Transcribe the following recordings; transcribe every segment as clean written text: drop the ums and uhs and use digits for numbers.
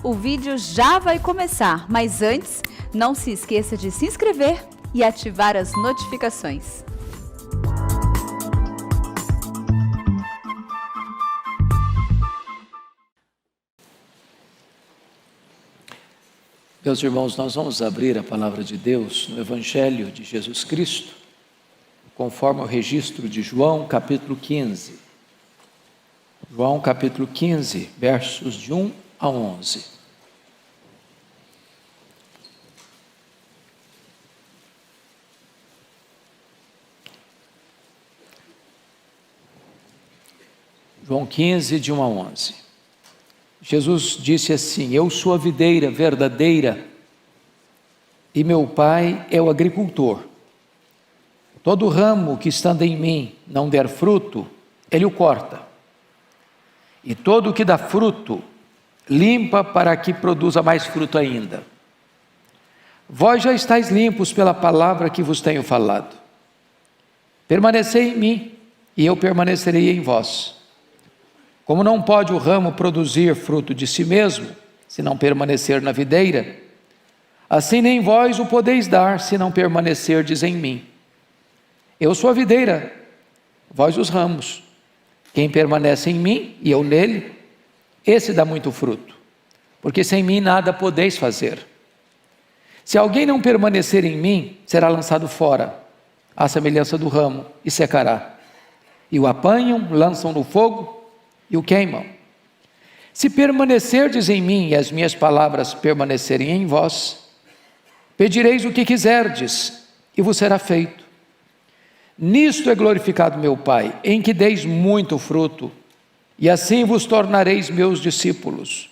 o vídeo já vai começar, mas antes, não se esqueça de se inscrever e ativar as notificações. Meus irmãos, nós vamos abrir a palavra de Deus no Evangelho de Jesus Cristo, conforme o registro de João, capítulo 15. João, capítulo 15, versos de 1 a 11. João 15, de 1 a 11. Jesus disse assim: eu sou a videira verdadeira e meu Pai é o agricultor. Todo ramo que estando em mim não der fruto, Ele o corta. E todo o que dá fruto, limpa para que produza mais fruto ainda. Vós já estáis limpos pela palavra que vos tenho falado. Permanecei em mim e eu permanecerei em vós. Como não pode o ramo produzir fruto de si mesmo, se não permanecer na videira, assim nem vós o podeis dar, se não permanecerdes em mim. Eu sou a videira, vós os ramos. Quem permanece em mim e eu nele, esse dá muito fruto, porque sem mim nada podeis fazer. Se alguém não permanecer em mim, será lançado fora, à semelhança do ramo, e secará. E o apanham, lançam no fogo, e o queimam. Se permanecerdes em mim e as minhas palavras permanecerem em vós, pedireis o que quiserdes e vos será feito. Nisto é glorificado meu Pai, em que deis muito fruto, e assim vos tornareis meus discípulos.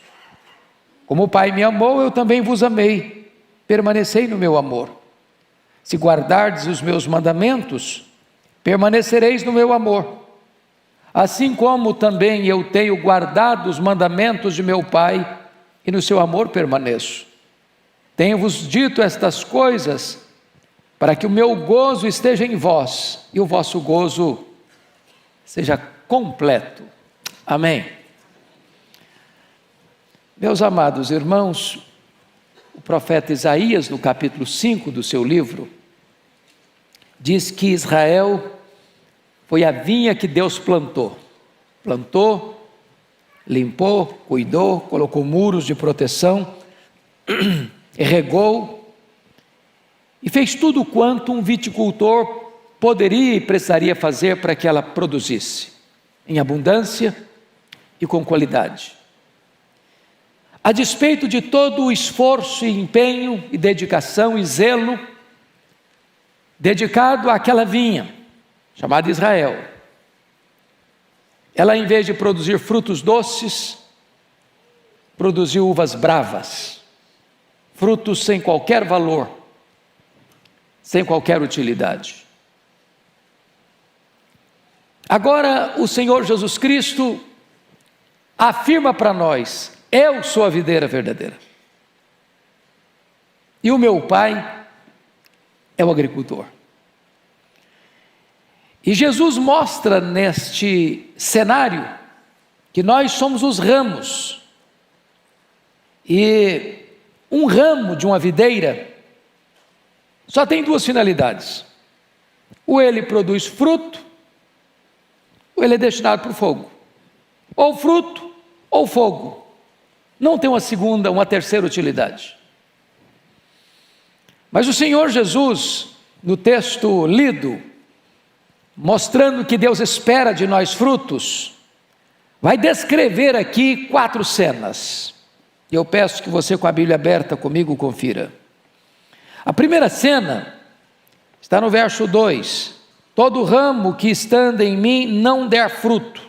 Como o Pai me amou, eu também vos amei. Permanecei no meu amor. Se guardardes os meus mandamentos, permanecereis no meu amor. Assim como também eu tenho guardado os mandamentos de meu Pai, e no seu amor permaneço. Tenho-vos dito estas coisas, para que o meu gozo esteja em vós, e o vosso gozo seja completo. Amém. Meus amados irmãos, o profeta Isaías, no capítulo 5 do seu livro, diz que Israel foi a vinha que Deus plantou, limpou, cuidou, colocou muros de proteção, regou e fez tudo quanto um viticultor poderia e precisaria fazer para que ela produzisse, em abundância e com qualidade. A despeito de todo o esforço e empenho e dedicação e zelo dedicado àquela vinha, chamada Israel, ela, em vez de produzir frutos doces, produziu uvas bravas, frutos sem qualquer valor, sem qualquer utilidade. Agora o Senhor Jesus Cristo afirma para nós: eu sou a videira verdadeira e o meu Pai é o agricultor. E Jesus mostra neste cenário que nós somos os ramos, e um ramo de uma videira só tem duas finalidades: ou ele produz fruto, ou ele é destinado para o fogo, ou fruto ou fogo, não tem uma segunda, uma terceira utilidade. Mas o Senhor Jesus, no texto lido, mostrando que Deus espera de nós frutos, vai descrever aqui 4 cenas. E eu peço que você, com a Bíblia aberta comigo, confira. A primeira cena está no verso 2: todo ramo que estando em mim não der fruto.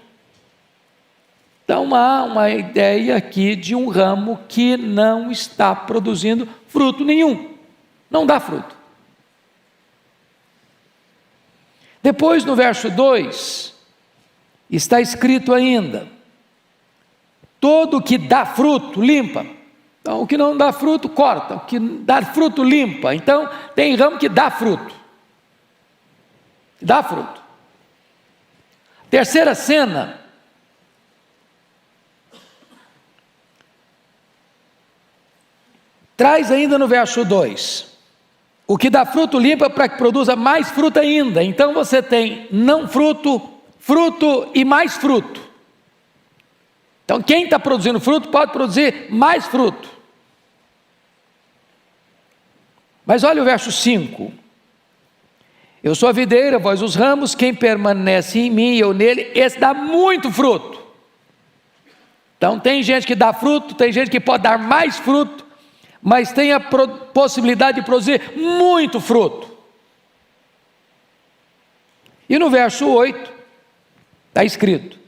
Então há uma ideia aqui de um ramo que não está produzindo fruto nenhum, não dá fruto. Depois, no verso 2, está escrito ainda: todo que dá fruto, limpa. Então, o que não dá fruto, corta. O que dá fruto, limpa. Então, tem ramo que dá fruto. Dá fruto. Terceira cena traz ainda no verso 2, o que dá fruto limpa para que produza mais fruto ainda. Então você tem não fruto, fruto e mais fruto. Então quem está produzindo fruto pode produzir mais fruto. Mas olha o verso 5. Eu sou a videira, vós os ramos, quem permanece em mim e eu nele, esse dá muito fruto. Então tem gente que dá fruto, tem gente que pode dar mais fruto, mas tem a possibilidade de produzir muito fruto. E no verso 8, está escrito: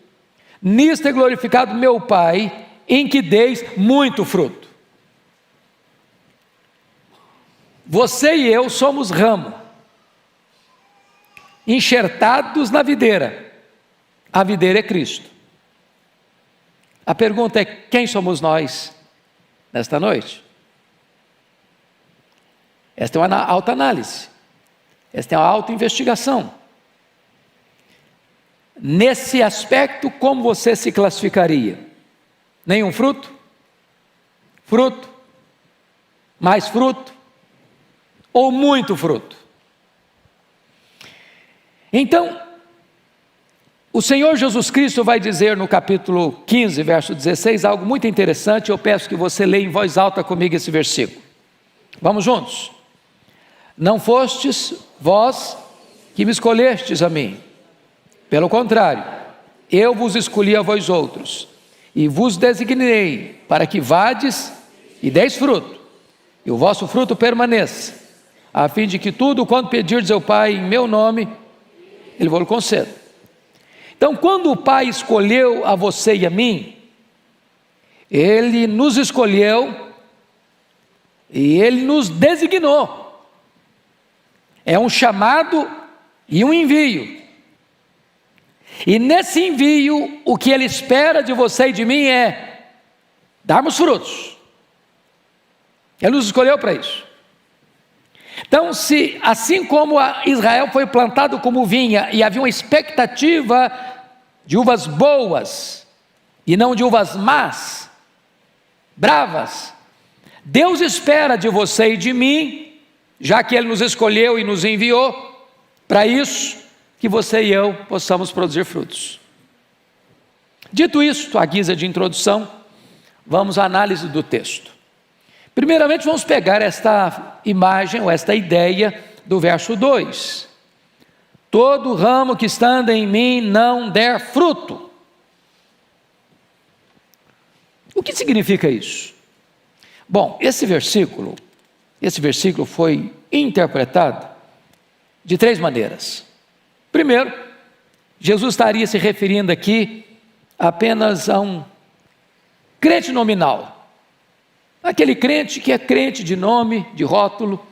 nisto é glorificado meu Pai, em que deis muito fruto. Você e eu somos ramo, enxertados na videira. A videira é Cristo. A pergunta é: quem somos nós nesta noite? Esta é uma autoanálise, esta é uma autoinvestigação. Nesse aspecto, como você se classificaria? Nenhum fruto? Fruto? Mais fruto? Ou muito fruto? Então, o Senhor Jesus Cristo vai dizer no capítulo 15, verso 16, algo muito interessante. Eu peço que você leia em voz alta comigo esse versículo. Vamos juntos? Não fostes vós que me escolhestes a mim. Pelo contrário, eu vos escolhi a vós outros, e vos designei para que vades e deis fruto, e o vosso fruto permaneça, a fim de que tudo quanto pedirdes ao Pai em meu nome, Ele vos conceda. Então, quando o Pai escolheu a você e a mim, Ele nos escolheu e Ele nos designou. É um chamado e um envio. E nesse envio, o que Ele espera de você e de mim é darmos frutos. Ele nos escolheu para isso. Então, se assim como Israel foi plantado como vinha e havia uma expectativa de uvas boas e não de uvas más, bravas, Deus espera de você e de mim, já que Ele nos escolheu e nos enviou para isso, que você e eu possamos produzir frutos. Dito isto, à guisa de introdução, vamos à análise do texto. Primeiramente vamos pegar esta imagem ou esta ideia do verso 2. Todo ramo que estando em mim não der fruto. O que significa isso? Bom, esse versículo foi interpretado de três maneiras. Primeiro, Jesus estaria se referindo aqui apenas a um crente nominal. Aquele crente que é crente de nome, de rótulo,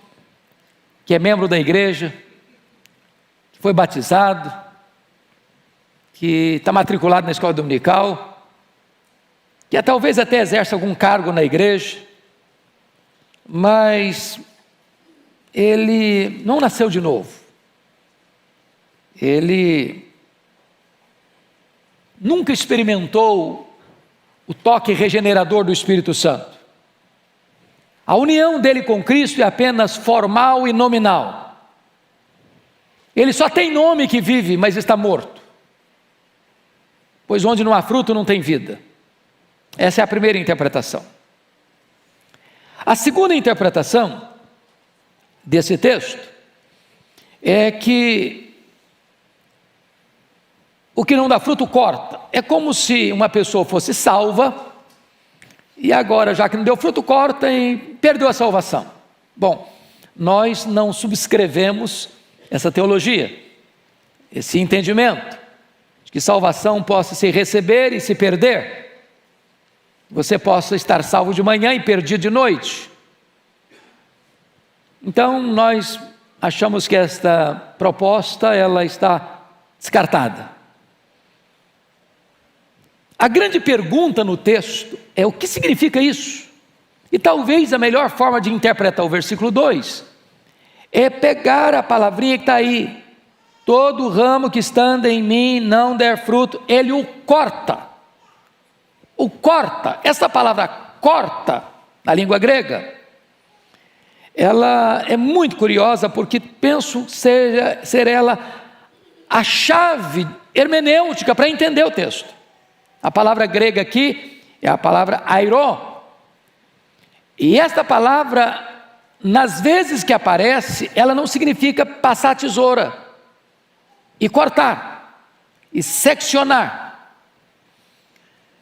que é membro da igreja, que foi batizado, que está matriculado na escola dominical, que talvez até exerce algum cargo na igreja, mas ele não nasceu de novo. Ele nunca experimentou o toque regenerador do Espírito Santo. A união dele com Cristo é apenas formal e nominal. Ele só tem nome que vive, mas está morto. Pois onde não há fruto não tem vida. Essa é a primeira interpretação. A segunda interpretação desse texto é que o que não dá fruto corta. É como se uma pessoa fosse salva e agora, já que não deu fruto, corta e perdeu a salvação. Bom, nós não subscrevemos essa teologia, esse entendimento de que salvação possa se receber e se perder. Você possa estar salvo de manhã e perdido de noite. Então nós achamos que esta proposta ela está descartada. A grande pergunta no texto é o que significa isso? E talvez a melhor forma de interpretar o versículo 2 é pegar a palavrinha que está aí. Todo ramo que estando em mim não der fruto, ele o corta. O corta, essa palavra corta, na língua grega, ela é muito curiosa, porque penso ser ela a chave hermenêutica para entender o texto. A palavra grega aqui é a palavra airó. E esta palavra, nas vezes que aparece, ela não significa passar a tesoura e cortar e seccionar.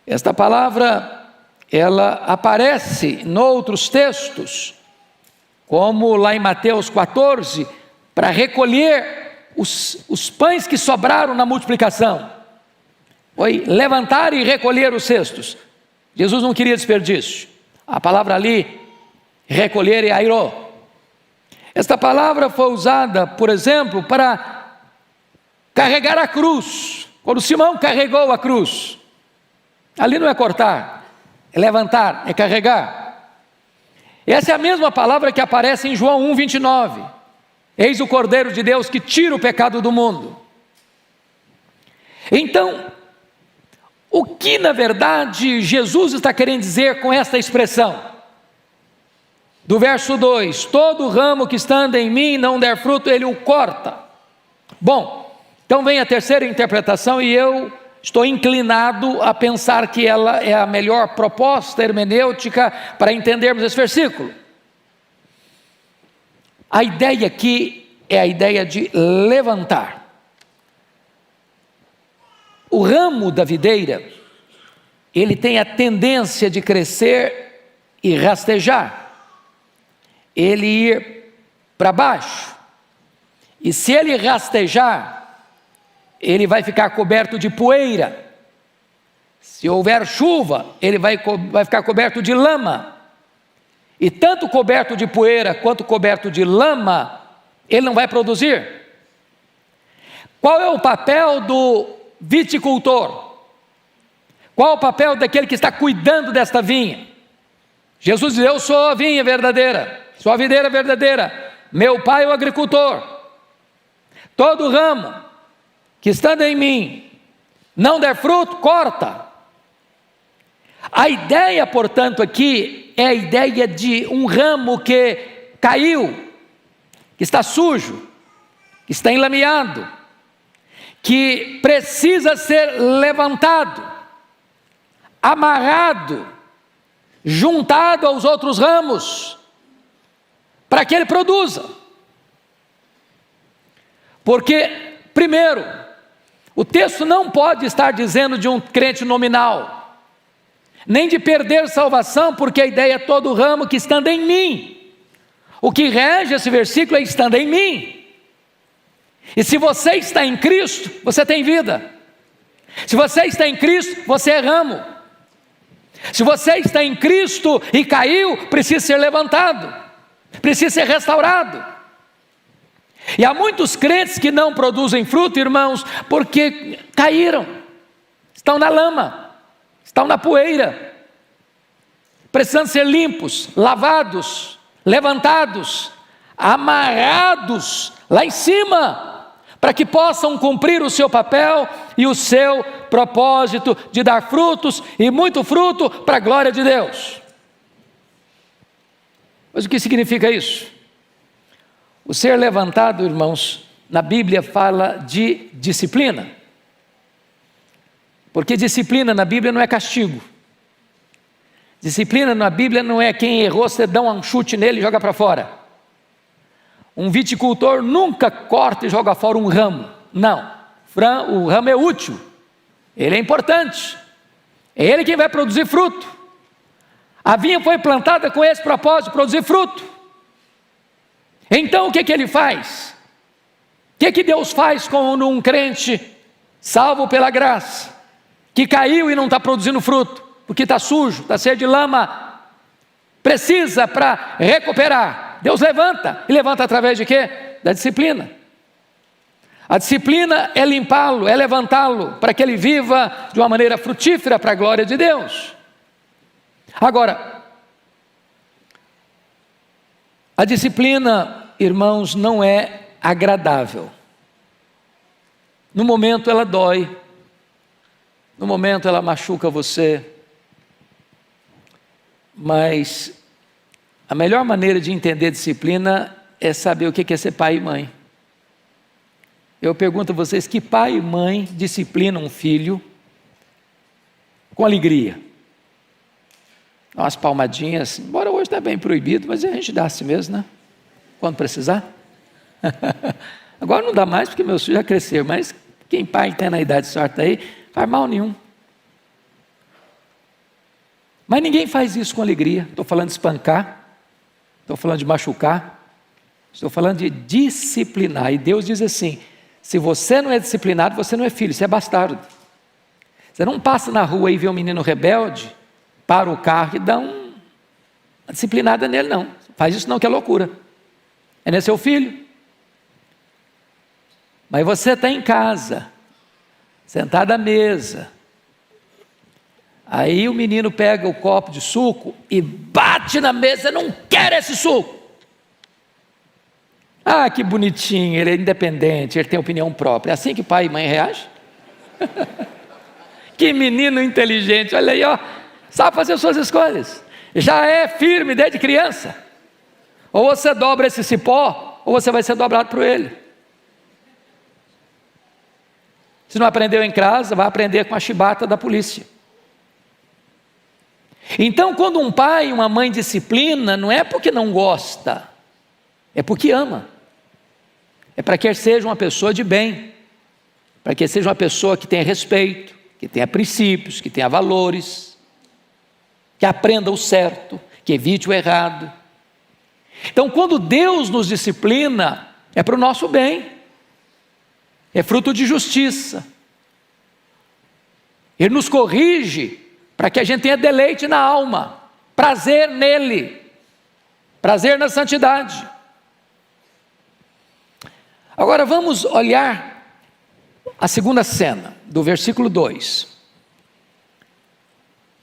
Esta palavra, ela aparece em outros textos, como lá em Mateus 14, para recolher os pães que sobraram na multiplicação. Foi levantar e recolher os cestos. Jesus não queria desperdício. A palavra ali, recolher, é airó. Esta palavra foi usada, por exemplo, para carregar a cruz. Quando Simão carregou a cruz, ali não é cortar, é levantar, é carregar. Essa é a mesma palavra que aparece em João 1:29. Eis o Cordeiro de Deus que tira o pecado do mundo. Então, o que na verdade Jesus está querendo dizer com esta expressão? Do verso 2: todo ramo que estando em mim não der fruto, ele o corta. Bom, então vem a terceira interpretação, e eu estou inclinado a pensar que ela é a melhor proposta hermenêutica para entendermos esse versículo. A ideia aqui é a ideia de levantar. O ramo da videira, ele tem a tendência de crescer e rastejar, ele ir para baixo, e se ele rastejar, ele vai ficar coberto de poeira. Se houver chuva, ele vai ficar coberto de lama, e tanto coberto de poeira quanto coberto de lama, ele não vai produzir. Qual é o papel do viticultor? Qual é o papel daquele que está cuidando desta vinha? Jesus diz: eu sou a vinha verdadeira, sou a videira verdadeira, meu pai é o agricultor. Todo ramo que estando em mim não der fruto, corta. A ideia, portanto, aqui é a ideia de um ramo que caiu, que está sujo, que está enlameado, que precisa ser levantado, amarrado, juntado aos outros ramos, para que ele produza. Porque, primeiro, o texto não pode estar dizendo de um crente nominal, nem de perder salvação, porque a ideia é todo ramo que estando em mim. O que rege esse versículo é estando em mim. E se você está em Cristo, você tem vida. Se você está em Cristo, você é ramo. Se você está em Cristo e caiu, precisa ser levantado, precisa ser restaurado. E há muitos crentes que não produzem fruto, irmãos, porque caíram, estão na lama, estão na poeira, precisando ser limpos, lavados, levantados, amarrados lá em cima, para que possam cumprir o seu papel e o seu propósito de dar frutos, e muito fruto, para a glória de Deus. Mas o que significa isso? O ser levantado, irmãos, na Bíblia fala de disciplina, porque disciplina na Bíblia não é castigo. Disciplina na Bíblia não é quem errou, você dá um chute nele e joga para fora. Um viticultor nunca corta e joga fora um ramo, não. O ramo é útil, ele é importante, é ele quem vai produzir fruto. A vinha foi plantada com esse propósito, de produzir fruto. Então o que ele faz? O que Deus faz com um crente salvo pela graça, que caiu e não está produzindo fruto, porque está sujo, está cheio de lama, precisa para recuperar? Deus levanta, e levanta através de quê? Da disciplina. A disciplina é limpá-lo, é levantá-lo, para que ele viva de uma maneira frutífera para a glória de Deus. Agora, a disciplina, irmãos, não é agradável. No momento ela dói, no momento ela machuca você, mas A melhor maneira de entender disciplina é saber o que é ser pai e mãe. Eu pergunto a vocês, que pai e mãe disciplinam um filho com alegria? Umas palmadinhas, embora hoje está bem proibido, mas a gente dá assim mesmo, né? Quando precisar. Agora não dá mais porque meus filhos já cresceram, mas quem pai tem na idade certa aí, faz mal nenhum. Mas ninguém faz isso com alegria. Estou falando de espancar, estou falando de machucar, estou falando de disciplinar. E Deus diz assim, se você não é disciplinado, você não é filho, você é bastardo. Você não passa na rua e vê um menino rebelde, para o carro e dá uma disciplinada nele, não. Faz isso não, que é loucura. Ele é seu filho. Mas você está em casa, sentado à mesa. Aí o menino pega o copo de suco e bate na mesa, não quer esse suco. Ah, que bonitinho, ele é independente, ele tem opinião própria. É assim que pai e mãe reagem? Que menino inteligente, olha aí, ó, sabe fazer suas escolhas. Já é firme desde criança. Ou você dobra esse cipó, ou você vai ser dobrado por ele. Se não aprendeu em casa, vai aprender com a chibata da polícia. Então, quando um pai e uma mãe disciplina, não é porque não gosta, é porque ama. É para que ele seja uma pessoa de bem, para que ele seja uma pessoa que tenha respeito, que tenha princípios, que tenha valores, que aprenda o certo, que evite o errado. Então, quando Deus nos disciplina, é para o nosso bem, é fruto de justiça. Ele nos corrige para que a gente tenha deleite na alma, prazer nele, prazer na santidade. Agora vamos olhar a segunda cena, do versículo 2.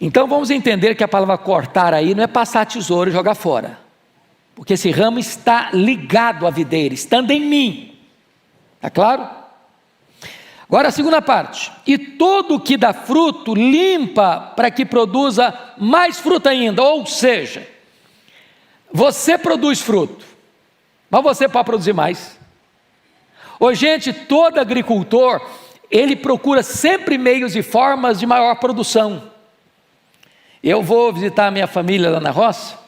Então vamos entender que a palavra cortar aí não é passar tesouro e jogar fora, porque esse ramo está ligado à videira, estando em mim, está claro? Agora a segunda parte, e todo o que dá fruto limpa para que produza mais fruto ainda, ou seja, você produz fruto, mas você pode produzir mais. Ô gente, todo agricultor, ele procura sempre meios e formas de maior produção. Eu vou visitar a minha família lá na roça,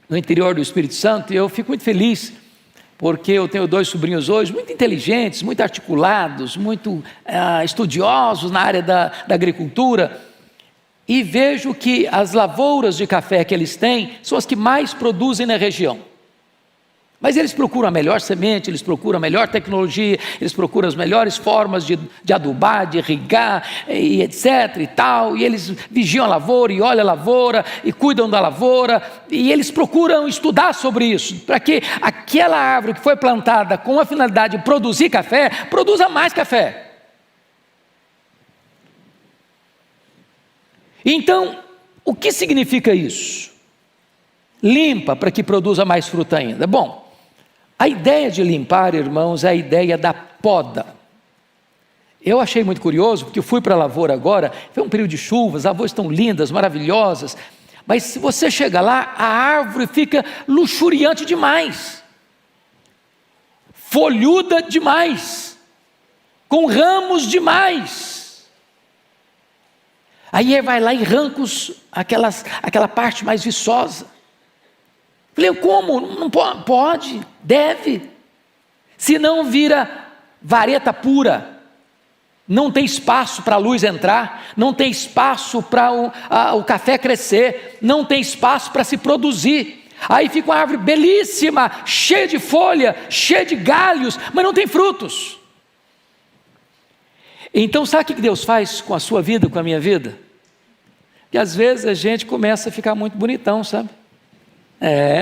no interior do Espírito Santo, e eu fico muito feliz, porque eu tenho 2 sobrinhos hoje, muito inteligentes, muito articulados, muito estudiosos na área da agricultura, e vejo que as lavouras de café que eles têm, são as que mais produzem na região. Mas eles procuram a melhor semente, eles procuram a melhor tecnologia, eles procuram as melhores formas de adubar, de irrigar, e etc. e tal, e eles vigiam a lavoura, e olham a lavoura, e cuidam da lavoura, e eles procuram estudar sobre isso, para que aquela árvore que foi plantada com a finalidade de produzir café, produza mais café. Então, o que significa isso? Limpa para que produza mais fruta ainda. Bom, a ideia de limpar, irmãos, é a ideia da poda. Eu achei muito curioso, porque eu fui para a lavoura agora, foi um período de chuvas, as lavouras estão lindas, maravilhosas, mas se você chega lá, a árvore fica luxuriante demais, folhuda demais, com ramos demais. Aí ele vai lá e arranca aquela parte mais viçosa. Falei, como? Não pode, deve. Se não vira vareta pura, não tem espaço para a luz entrar, não tem espaço para o café crescer, não tem espaço para se produzir. Aí fica uma árvore belíssima, cheia de folha, cheia de galhos, mas não tem frutos. Então sabe o que Deus faz com a sua vida, com a minha vida? Que às vezes a gente começa a ficar muito bonitão, sabe?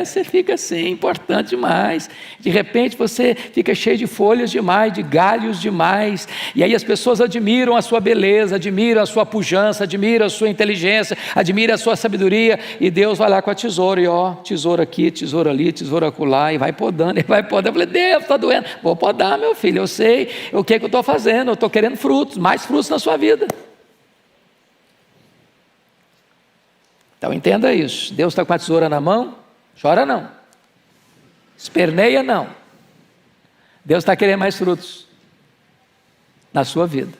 Você fica assim, importante demais. De repente você fica cheio de folhas demais, de galhos demais. E aí as pessoas admiram a sua beleza, admiram a sua pujança, admiram a sua inteligência, admiram a sua sabedoria. E Deus vai lá com a tesoura, e tesoura aqui, tesoura ali, tesoura acolá, e vai podando, e vai podando. Eu falei, Deus, está doendo. Vou podar, meu filho, eu sei o que eu estou fazendo, eu estou querendo frutos, mais frutos na sua vida. Então entenda isso, Deus está com a tesoura na mão, Chora não. Esperneia não. Deus está querendo mais frutos na sua vida.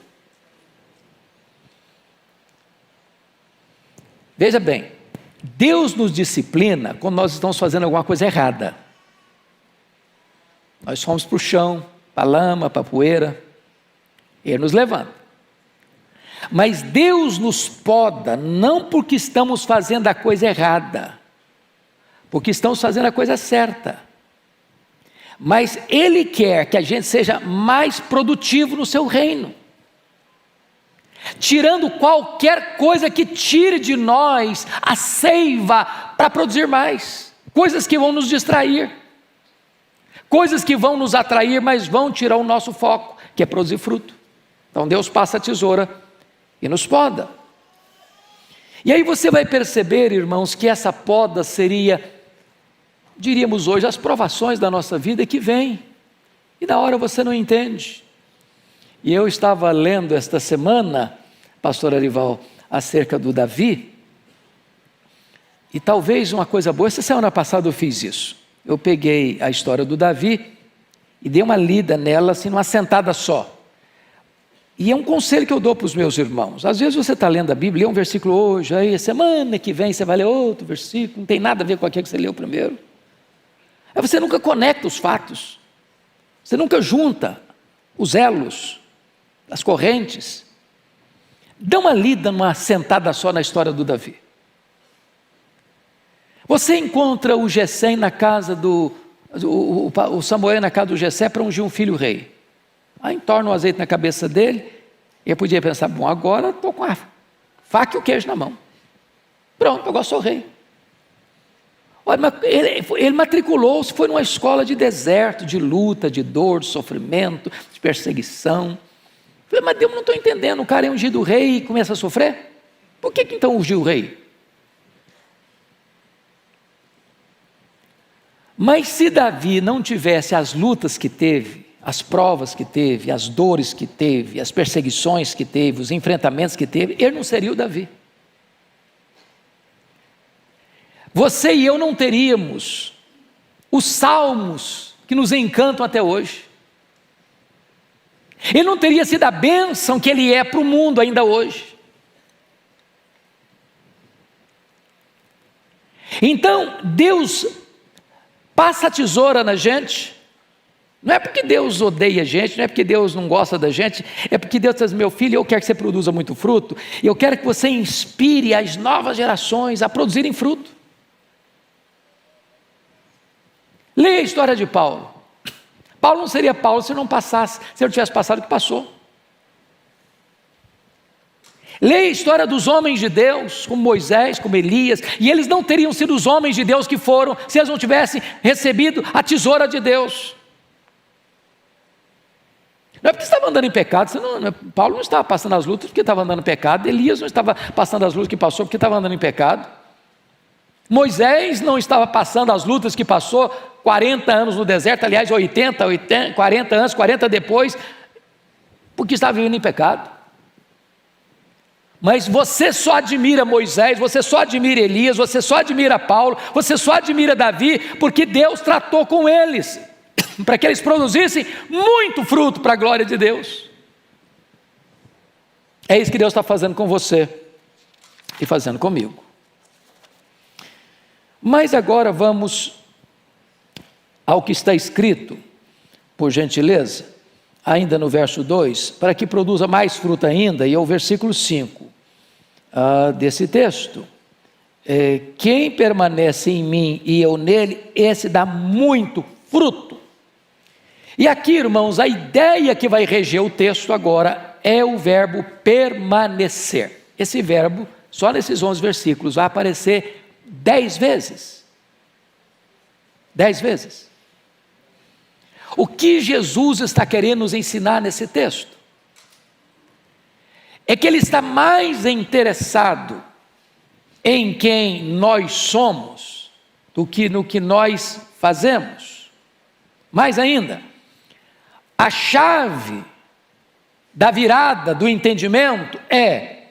Veja bem, Deus nos disciplina quando nós estamos fazendo alguma coisa errada. Nós fomos para o chão, para a lama, para a poeira, Ele nos levanta. Mas Deus nos poda não porque estamos fazendo a coisa errada, porque estamos fazendo a coisa certa. Mas Ele quer que a gente seja mais produtivo no seu reino, tirando qualquer coisa que tire de nós a seiva para produzir mais, coisas que vão nos distrair, coisas que vão nos atrair, mas vão tirar o nosso foco, que é produzir fruto. Então Deus passa a tesoura e nos poda. E aí você vai perceber, irmãos, que essa poda seria, diríamos hoje, as provações da nossa vida que vêm, e na hora você não entende. E eu estava lendo esta semana, pastor Arival, acerca do Davi, e talvez uma coisa boa, essa semana passada eu fiz isso, eu peguei a história do Davi, e dei uma lida nela, assim, numa sentada só, e é um conselho que eu dou para os meus irmãos. Às vezes você está lendo a Bíblia, lê um versículo hoje, aí semana que vem você vai ler outro versículo, não tem nada a ver com aquele que você leu primeiro, aí você nunca conecta os fatos, você nunca junta os elos, as correntes. Dá uma lida numa sentada só na história do Davi. Você encontra o Jessé na casa o Samuel na casa do Jessé para ungir um filho rei. Aí entorna o azeite na cabeça dele, e ele podia pensar, bom, agora estou com a faca e o queijo na mão. Pronto, agora sou rei. Olha, mas ele matriculou-se, foi numa escola de deserto, de luta, de dor, de sofrimento, de perseguição. Falei, mas Deus, não estou entendendo, o cara é ungido rei e começa a sofrer? Por que então ungiu o rei? Mas se Davi não tivesse as lutas que teve, as provas que teve, as dores que teve, as perseguições que teve, os enfrentamentos que teve, ele não seria o Davi. Você e eu não teríamos os salmos que nos encantam até hoje. Ele não teria sido a bênção que ele é para o mundo ainda hoje. Então, Deus passa a tesoura na gente, não é porque Deus odeia a gente, não é porque Deus não gosta da gente, é porque Deus diz, meu filho, eu quero que você produza muito fruto, e eu quero que você inspire as novas gerações a produzirem fruto. Leia a história de Paulo. Paulo não seria Paulo se não tivesse passado o que passou. Leia a história dos homens de Deus, como Moisés, como Elias, e eles não teriam sido os homens de Deus que foram, se eles não tivessem recebido a tesoura de Deus. Não é porque estava andando em pecado, Paulo não estava passando as lutas porque estava andando em pecado, Elias não estava passando as lutas que passou porque estava andando em pecado, Moisés não estava passando as lutas que passou, 40 anos no deserto, aliás 40 anos, 40 depois, porque estava vivendo em pecado. Mas você só admira Moisés, você só admira Elias, você só admira Paulo, você só admira Davi, porque Deus tratou com eles, para que eles produzissem muito fruto para a glória de Deus. É isso que Deus está fazendo com você e fazendo comigo. Mas agora vamos ao que está escrito, por gentileza, ainda no verso 2, para que produza mais fruto ainda, e é o versículo 5 desse texto. Quem permanece em mim e eu nele, esse dá muito fruto. E aqui, irmãos, a ideia que vai reger o texto agora é o verbo permanecer. Esse verbo, só nesses 11 versículos, vai aparecer 10 vezes. 10 vezes. O que Jesus está querendo nos ensinar nesse texto? É que Ele está mais interessado em quem nós somos do que no que nós fazemos. Mais ainda, a chave da virada do entendimento é: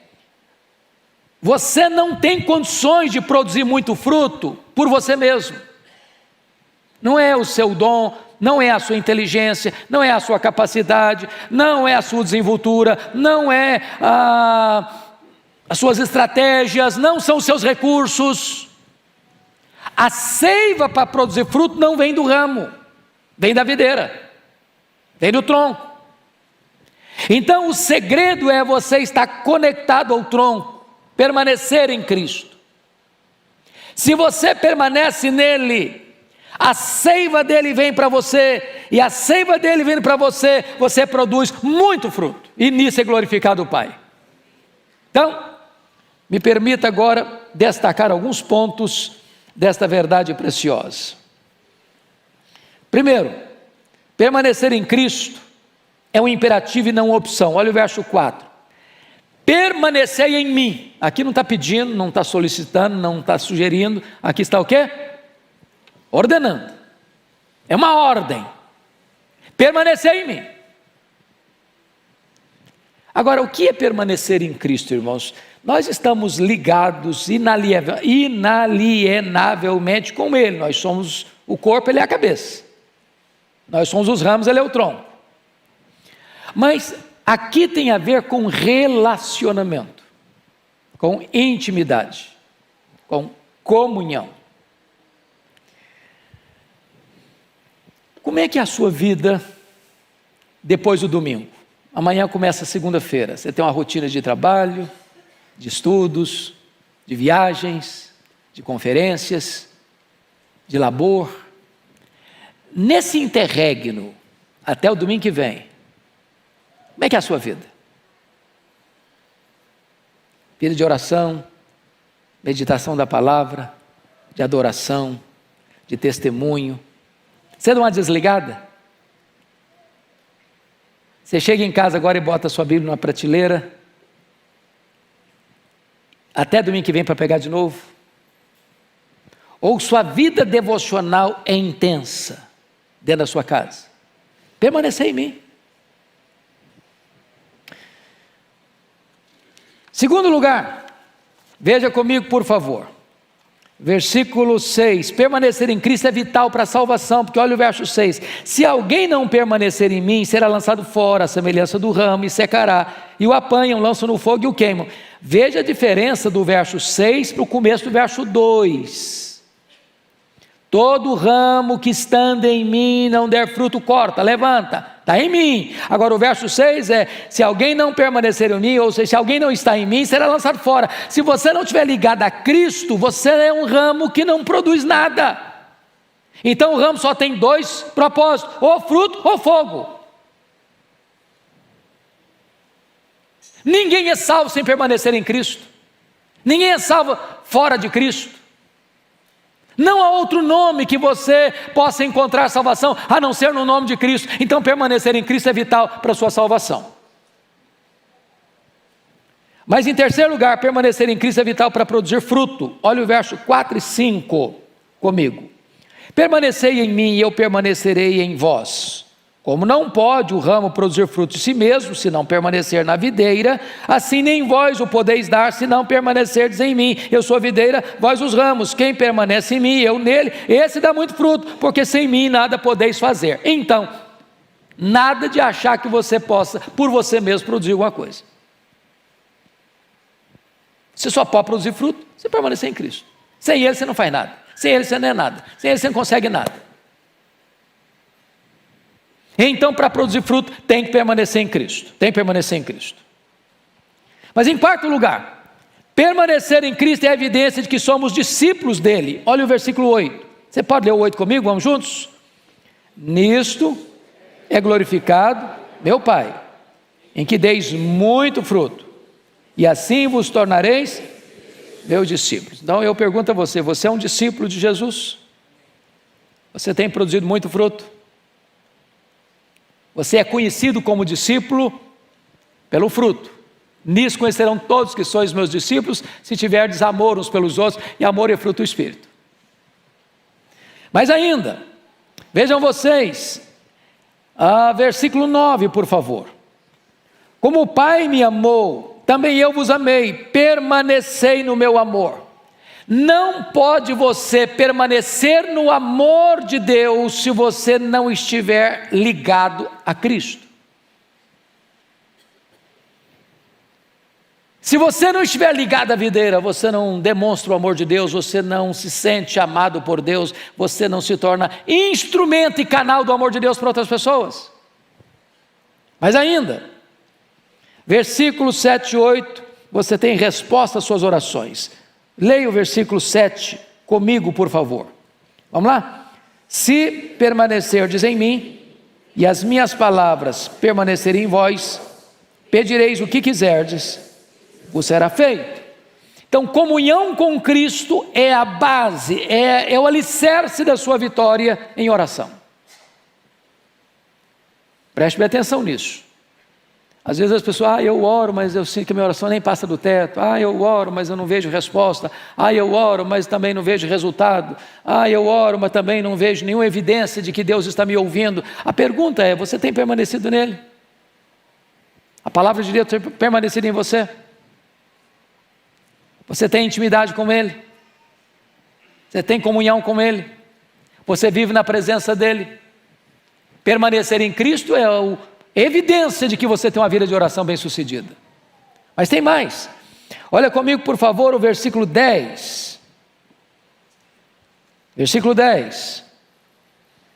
você não tem condições de produzir muito fruto por você mesmo. Não é o seu dom, não é a sua inteligência, não é a sua capacidade, não é a sua desenvoltura, não é as suas estratégias, não são os seus recursos. A seiva para produzir fruto não vem do ramo, vem da videira, vem do tronco. Então o segredo é você estar conectado ao tronco, permanecer em Cristo. Se você permanece nele, a seiva dele vem para você, e a seiva dele vindo para você, você produz muito fruto, e nisso é glorificado o Pai. Então, me permita agora destacar alguns pontos desta verdade preciosa. Primeiro, permanecer em Cristo é um imperativo e não uma opção. Olha o verso 4. Permanecei em mim. Aqui não está pedindo, não está solicitando, não está sugerindo. Aqui está o quê? Ordenando. É uma ordem. Permanecer em mim. Agora, o que é permanecer em Cristo, irmãos? Nós estamos ligados inalienavelmente com Ele. Nós somos o corpo, Ele é a cabeça. Nós somos os ramos, Ele é o tronco. Mas aqui tem a ver com relacionamento, com intimidade, com comunhão. Como é que é a sua vida depois do domingo? Amanhã começa a segunda-feira. Você tem uma rotina de trabalho, de estudos, de viagens, de conferências, de labor. Nesse interregno, até o domingo que vem, como é que é a sua vida? Vida de oração, meditação da palavra, de adoração, de testemunho. Você dá uma desligada? Você chega em casa agora e bota a sua Bíblia numa prateleira, até domingo que vem para pegar de novo? Ou sua vida devocional é intensa dentro da sua casa? Permanecer em mim. Segundo lugar, veja comigo por favor, versículo 6, permanecer em Cristo é vital para a salvação, porque olha o verso 6, se alguém não permanecer em mim, será lançado fora, a semelhança do ramo, e secará, e o apanham, lançam no fogo e o queimam. Veja a diferença do verso 6 para o começo do verso 2, todo ramo que estando em mim não der fruto, corta, levanta, está em mim. Agora o verso 6 é, se alguém não permanecer em mim, ou seja, se alguém não está em mim, será lançado fora. Se você não estiver ligado a Cristo, você é um ramo que não produz nada. Então o ramo só tem dois propósitos, ou fruto ou fogo. Ninguém é salvo sem permanecer em Cristo. Ninguém é salvo fora de Cristo. Não há outro nome que você possa encontrar salvação, a não ser no nome de Cristo. Então permanecer em Cristo é vital para a sua salvação. Mas em terceiro lugar, permanecer em Cristo é vital para produzir fruto. Olha o verso 4 e 5 comigo. Permanecei em mim e eu permanecerei em vós. Como não pode o ramo produzir fruto de si mesmo, se não permanecer na videira, assim nem vós o podeis dar, se não permanecerdes em mim. Eu sou a videira, vós os ramos. Quem permanece em mim, eu nele, esse dá muito fruto, porque sem mim nada podeis fazer. Então, nada de achar que você possa, por você mesmo, produzir alguma coisa. Você só pode produzir fruto se permanecer em Cristo. Sem Ele você não faz nada. Sem Ele você não é nada. Sem Ele você não consegue nada. Então, para produzir fruto, tem que permanecer em Cristo. Tem que permanecer em Cristo. Mas em quarto lugar, permanecer em Cristo é a evidência de que somos discípulos dele. Olha o versículo 8. Você pode ler o 8 comigo? Vamos juntos? Nisto é glorificado meu Pai, em que deis muito fruto, e assim vos tornareis meus discípulos. Então eu pergunto a você, você é um discípulo de Jesus? Você tem produzido muito fruto? Você é conhecido como discípulo pelo fruto. Nisso conhecerão todos que sois meus discípulos, se tiverdes amor uns pelos outros, e amor é fruto do Espírito. Mas ainda, vejam vocês, versículo 9, por favor. Como o Pai me amou, também eu vos amei, permanecei no meu amor. Não pode você permanecer no amor de Deus se você não estiver ligado a Cristo. Se você não estiver ligado à videira, você não demonstra o amor de Deus, você não se sente amado por Deus, você não se torna instrumento e canal do amor de Deus para outras pessoas. Mas ainda, versículos 7 e 8, você tem resposta às suas orações. Leia o versículo 7 comigo, por favor. Vamos lá? Se permanecerdes em mim, e as minhas palavras permanecerem em vós, pedireis o que quiserdes, vos será feito. Então, comunhão com Cristo é a base, é o alicerce da sua vitória em oração. Preste bem atenção nisso. Às vezes as pessoas, eu oro, mas eu sinto que a minha oração nem passa do teto. Eu oro, mas eu não vejo resposta. Eu oro, mas também não vejo resultado. Eu oro, mas também não vejo nenhuma evidência de que Deus está me ouvindo. A pergunta é, você tem permanecido nele? A palavra de Deus tem permanecido em você? Você tem intimidade com Ele? Você tem comunhão com Ele? Você vive na presença dEle? Permanecer em Cristo é a evidência de que você tem uma vida de oração bem sucedida. Mas tem mais. Olha comigo, por favor, o versículo 10. Versículo 10.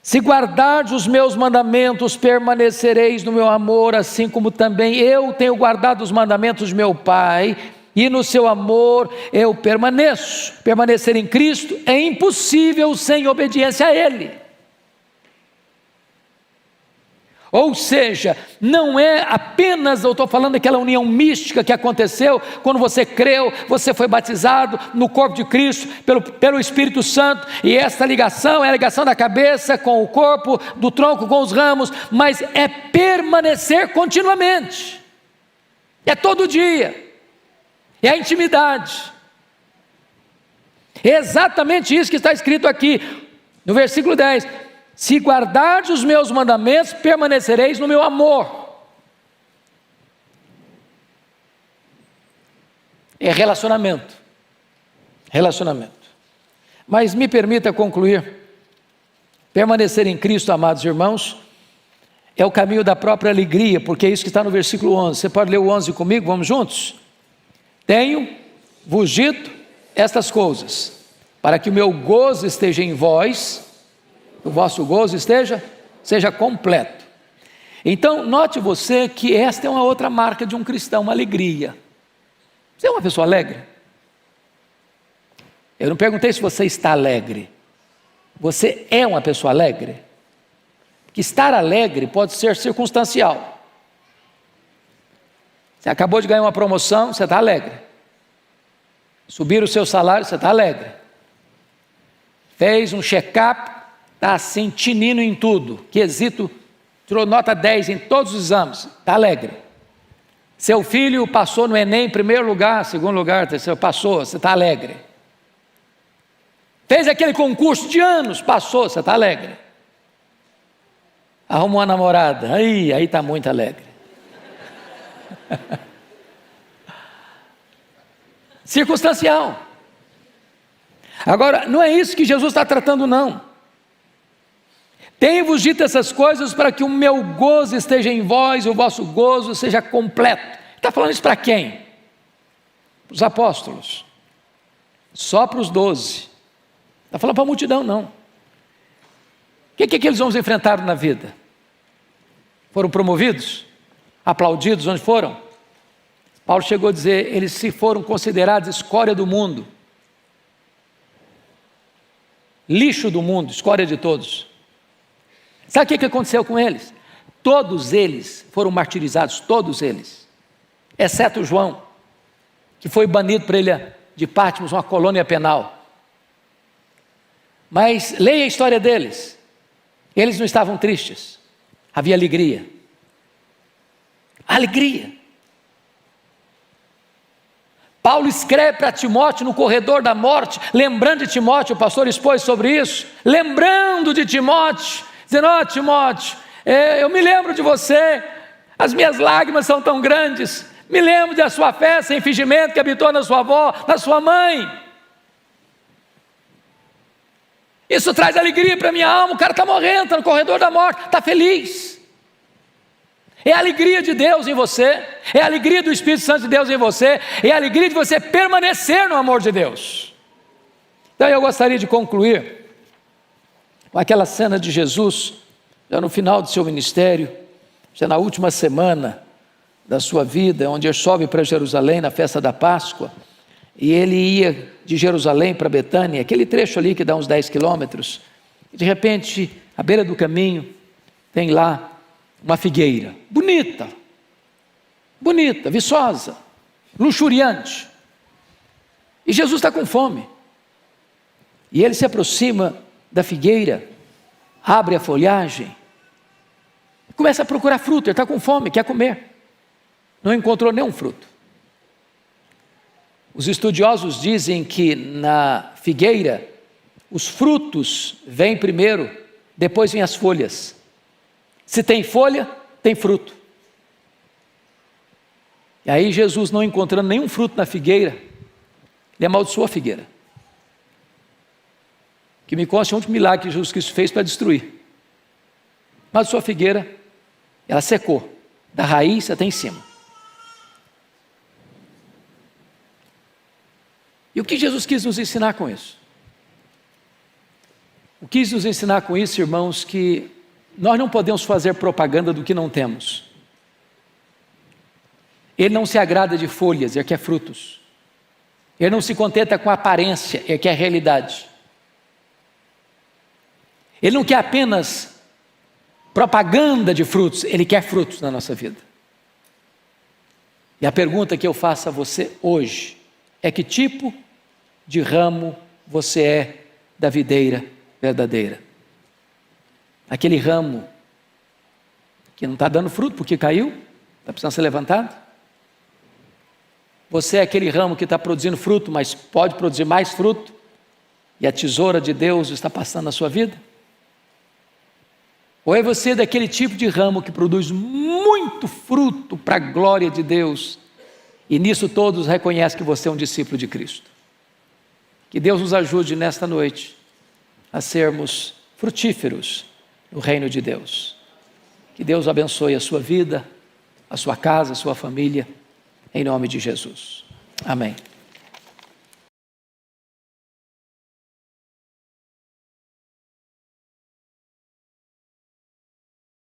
Se guardardes os meus mandamentos, permanecereis no meu amor, assim como também eu tenho guardado os mandamentos de meu Pai, e no seu amor eu permaneço. Permanecer em Cristo é impossível sem obediência a Ele. Ou seja, não é apenas, eu estou falando daquela união mística que aconteceu quando você creu, você foi batizado no corpo de Cristo pelo Espírito Santo, e essa ligação é a ligação da cabeça com o corpo, do tronco com os ramos, mas é permanecer continuamente, é todo dia, é a intimidade. É exatamente isso que está escrito aqui, no versículo 10, se guardardes os meus mandamentos, permanecereis no meu amor. É relacionamento. Relacionamento. Mas me permita concluir. Permanecer em Cristo, amados irmãos, é o caminho da própria alegria, porque é isso que está no versículo 11. Você pode ler o 11 comigo? Vamos juntos? Tenho-vos dito estas coisas, para que o meu gozo esteja em vós, o vosso gozo seja completo. Então, note você que esta é uma outra marca de um cristão, uma alegria. Você é uma pessoa alegre? Eu não perguntei se você está alegre. Você é uma pessoa alegre? Porque estar alegre pode ser circunstancial. Você acabou de ganhar uma promoção, você está alegre. Subir o seu salário, você está alegre. Fez um check-up, está assim, tinindo em tudo, quesito, tirou nota 10 em todos os exames, está alegre. Seu filho passou no Enem em primeiro lugar, segundo lugar, terceiro, passou, você está alegre. Fez aquele concurso de anos, passou, você está alegre. Arrumou uma namorada, aí está muito alegre. Circunstancial. Agora, não é isso que Jesus está tratando, não. Tenho-vos dito essas coisas para que o meu gozo esteja em vós e o vosso gozo seja completo. Está falando isso para quem? Para os apóstolos. Só para os 12. Está falando para a multidão, não. O que eles homens enfrentaram na vida? Foram promovidos? Aplaudidos onde foram? Paulo chegou a dizer, eles se foram considerados escória do mundo. Lixo do mundo, escória de todos. Sabe o que aconteceu com eles? Todos eles foram martirizados, todos eles, exceto João, que foi banido para a ilha de Patmos, uma colônia penal. Mas leia a história deles. Eles não estavam tristes, havia alegria. Alegria. Paulo escreve para Timóteo no corredor da morte, lembrando de Timóteo, o pastor expôs sobre isso, lembrando de Timóteo, dizendo, Timóteo, eu me lembro de você, as minhas lágrimas são tão grandes, me lembro da sua fé sem fingimento que habitou na sua avó, na sua mãe. Isso traz alegria para a minha alma. O cara está morrendo, está no corredor da morte, está feliz. É a alegria de Deus em você, é a alegria do Espírito Santo de Deus em você, é a alegria de você permanecer no amor de Deus. Então eu gostaria de concluir com aquela cena de Jesus, já no final do seu ministério, já na última semana da sua vida, onde ele sobe para Jerusalém na festa da Páscoa, e ele ia de Jerusalém para Betânia, aquele trecho ali que dá uns 10 quilômetros, e de repente, à beira do caminho, tem lá uma figueira, bonita, viçosa, luxuriante, e Jesus está com fome, e ele se aproxima da figueira, abre a folhagem, começa a procurar fruto, ele está com fome, quer comer, não encontrou nenhum fruto. Os estudiosos dizem que na figueira, os frutos vêm primeiro, depois vêm as folhas. Se tem folha, tem fruto. E aí Jesus, não encontrando nenhum fruto na figueira, ele amaldiçoou a figueira. Que me consta um último milagre que Jesus Cristo fez para destruir. Amaldiçoou a figueira, ela secou, da raiz até em cima. E o que Jesus quis nos ensinar com isso? O que quis nos ensinar com isso, irmãos, que nós não podemos fazer propaganda do que não temos. Ele não se agrada de folhas, ele quer frutos. Ele não se contenta com a aparência, ele quer a realidade. Ele não quer apenas propaganda de frutos, ele quer frutos na nossa vida. E a pergunta que eu faço a você hoje é: que tipo de ramo você é da videira verdadeira? Aquele ramo que não está dando fruto porque caiu, está precisando ser levantado? Você é aquele ramo que está produzindo fruto, mas pode produzir mais fruto, e a tesoura de Deus está passando na sua vida? Ou é você daquele tipo de ramo que produz muito fruto para a glória de Deus, e nisso todos reconhecem que você é um discípulo de Cristo? Que Deus nos ajude nesta noite a sermos frutíferos no reino de Deus. Que Deus abençoe a sua vida, a sua casa, a sua família, em nome de Jesus. Amém.